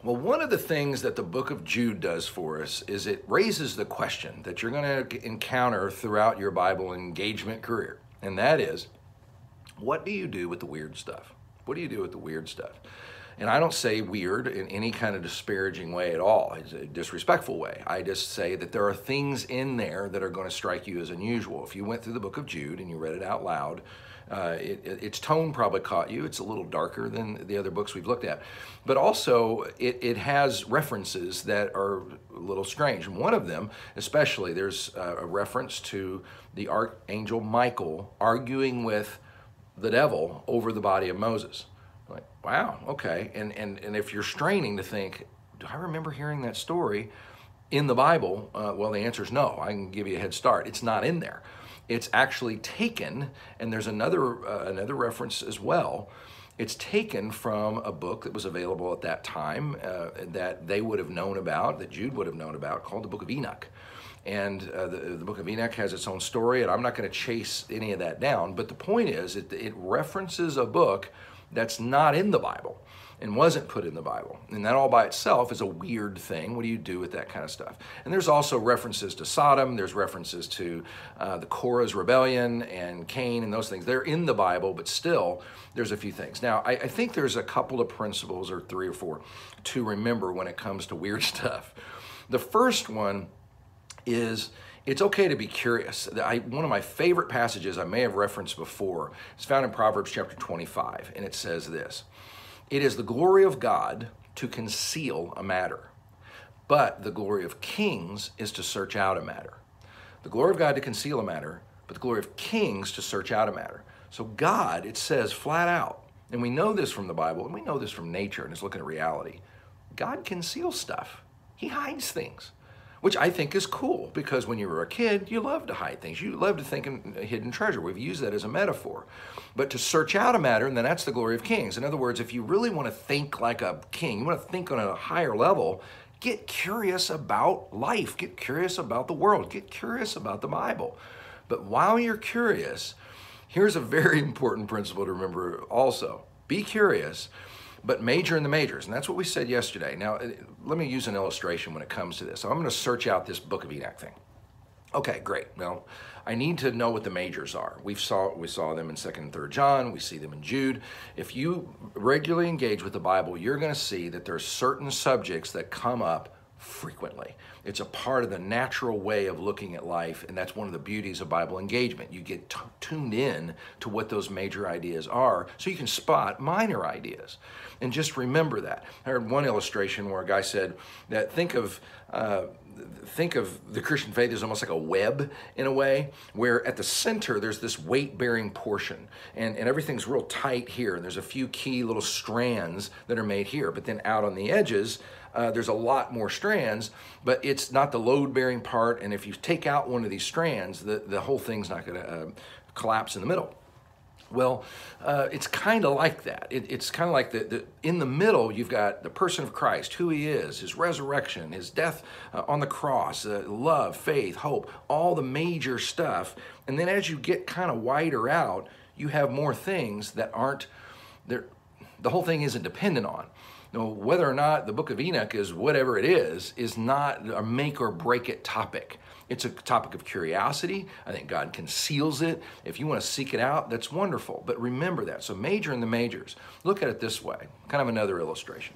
Well, one of the things that the book of Jude does for us is it raises the question that you're going to encounter throughout your Bible engagement career. And that is, what do you do with the weird stuff? What do you do with the weird stuff? And I don't say weird in any kind of disparaging way at all, it's a disrespectful way. I just say that there are things in there that are going to strike you as unusual. If you went through the book of Jude and you read it out loud, its tone probably caught you. It's a little darker than the other books we've looked at. But also, it has references that are a little strange. And one of them, especially, there's a reference to the archangel Michael arguing with the devil over the body of Moses. Like, wow, okay. And if you're straining to think, do I remember hearing that story in the Bible? Well, the answer is no. I can give you a head start. It's not in there. It's actually taken, and there's another reference as well. It's taken from a book that was available at that time that they would have known about, that Jude would have known about, called the Book of Enoch. And the Book of Enoch has its own story, and I'm not going to chase any of that down. But the point is, it references a book that's not in the Bible and wasn't put in the Bible. And that all by itself is a weird thing. What do you do with that kind of stuff? And there's also references to Sodom. There's references to the Korah's rebellion and Cain and those things. They're in the Bible, but still, there's a few things. Now, I think there's a couple of principles, or 3 or 4, to remember when it comes to weird stuff. The first one is, it's okay to be curious. One of my favorite passages I may have referenced before is found in Proverbs chapter 25, and it says this: "It is the glory of God to conceal a matter, but the glory of kings is to search out a matter." The glory of God to conceal a matter, but the glory of kings to search out a matter. So God, it says flat out, and we know this from the Bible, and we know this from nature, and just looking at reality, God conceals stuff. He hides things, which I think is cool, because when you were a kid, you loved to hide things. You loved to think in hidden treasure. We've used that as a metaphor. But to search out a matter, and then that's the glory of kings. In other words, if you really want to think like a king, you want to think on a higher level, get curious about life. Get curious about the world. Get curious about the Bible. But while you're curious, here's a very important principle to remember also. Be curious, but major in the majors. And that's what we said yesterday. Now, let me use an illustration when it comes to this. So I'm going to search out this Book of Enoch thing. Okay, great. Well, I need to know what the majors are. We saw them in 2nd and 3rd John. We see them in Jude. If you regularly engage with the Bible, you're going to see that there are certain subjects that come up frequently. It's a part of the natural way of looking at life, and that's one of the beauties of Bible engagement. You get tuned in to what those major ideas are, so you can spot minor ideas. And just remember that. I heard one illustration where a guy said that think of the Christian faith as almost like a web in a way, where at the center there's this weight-bearing portion, and everything's real tight here, and there's a few key little strands that are made here, but then out on the edges, there's a lot more strands, but it's not the load-bearing part, and if you take out one of these strands, the whole thing's not going to collapse in the middle. Well, it's kind of like that. It's kind of like in the middle, you've got the person of Christ, who he is, his resurrection, his death on the cross, love, faith, hope, all the major stuff. And then as you get kind of wider out, you have more things that aren't there. The whole thing isn't dependent on. Now, whether or not the Book of Enoch is whatever it is not a make or break it topic. It's a topic of curiosity. I think God conceals it. If you want to seek it out, that's wonderful. But remember that. So major in the majors. Look at it this way. Kind of another illustration.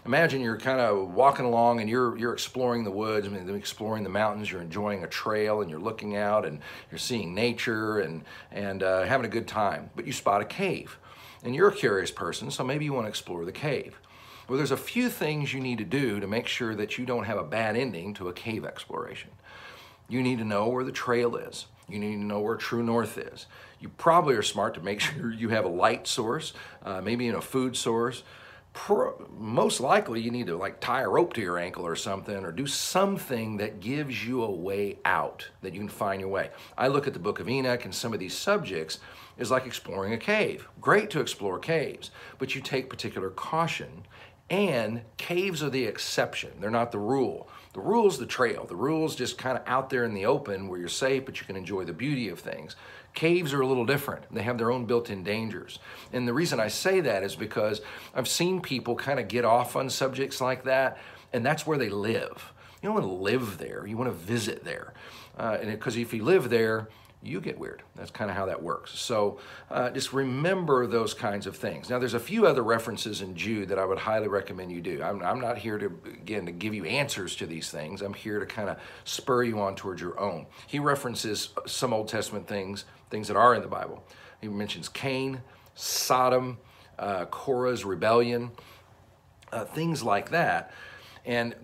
Imagine you're kind of walking along and you're exploring the woods, exploring the mountains. You're enjoying a trail and you're looking out and you're seeing nature and having a good time. But you spot a cave. And you're a curious person, so maybe you want to explore the cave. Well, there's a few things you need to do to make sure that you don't have a bad ending to a cave exploration. You need to know where the trail is. You need to know where true north is. You probably are smart to make sure you have a light source, maybe in a food source. Most likely you need to like tie a rope to your ankle or something, or do something that gives you a way out, that you can find your way. I look at the Book of Enoch and some of these subjects is like exploring a cave. Great to explore caves, but you take particular caution And caves are the exception. They're not the rule. The rule's the trail. The rule's just kind of out there in the open where you're safe, but you can enjoy the beauty of things. Caves are a little different. They have their own built-in dangers. And the reason I say that is because I've seen people kind of get off on subjects like that, and that's where they live. You don't want to live there. You want to visit there. And because if you live there, you get weird. That's kind of how that works. So just remember those kinds of things. Now, there's a few other references in Jude that I would highly recommend you do. I'm not here to, again, to give you answers to these things. I'm here to kind of spur you on towards your own. He references some Old Testament things that are in the Bible. He mentions Cain, Sodom, Korah's rebellion, things like that. And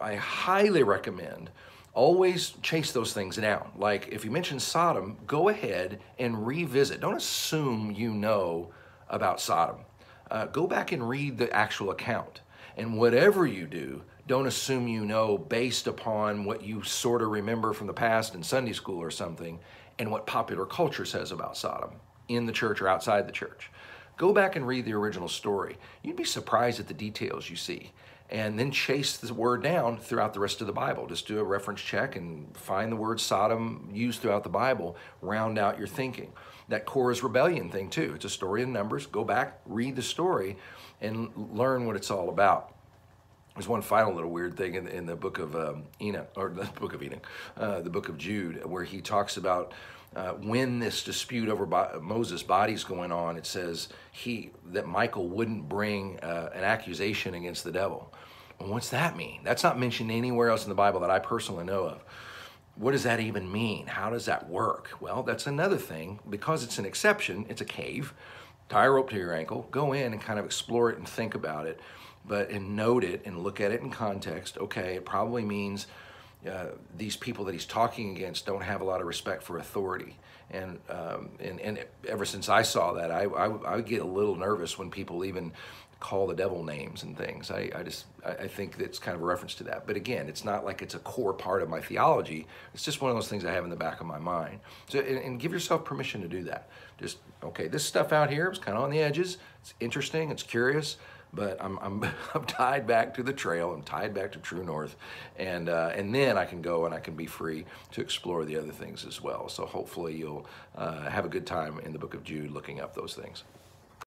I highly recommend always chase those things down. Like if you mention Sodom, go ahead and revisit. Don't assume you know about Sodom. Go back and read the actual account. And whatever you do, don't assume you know based upon what you sort of remember from the past in Sunday school or something and what popular culture says about Sodom in the church or outside the church. Go back and read the original story. You'd be surprised at the details you see. And then chase the word down throughout the rest of the Bible. Just do a reference check and find the word Sodom used throughout the Bible. Round out your thinking. That Korah's rebellion thing too. It's a story in Numbers. Go back, read the story, and learn what it's all about. There's one final little weird thing in the book of Enoch, or the book of Enoch, the book of Jude, where he talks about when this dispute over Moses' body's going on. It says that Michael wouldn't bring an accusation against the devil. Well, what's that mean? That's not mentioned anywhere else in the Bible that I personally know of. What does that even mean? How does that work? Well, that's another thing. Because it's an exception, it's a cave. Tie a rope to your ankle, go in and kind of explore it and think about it, and note it and look at it in context. Okay, it probably means these people that he's talking against don't have a lot of respect for authority. And ever since I saw that, I get a little nervous when people even call the devil names and things. I think that's kind of a reference to that. But again, it's not like it's a core part of my theology. It's just one of those things I have in the back of my mind. So, and give yourself permission to do that. Just, okay, this stuff out here is kind of on the edges. It's interesting, it's curious, but I'm tied back to the trail. I'm tied back to true north, and then I can go and I can be free to explore the other things as well. So hopefully you'll have a good time in the book of Jude looking up those things.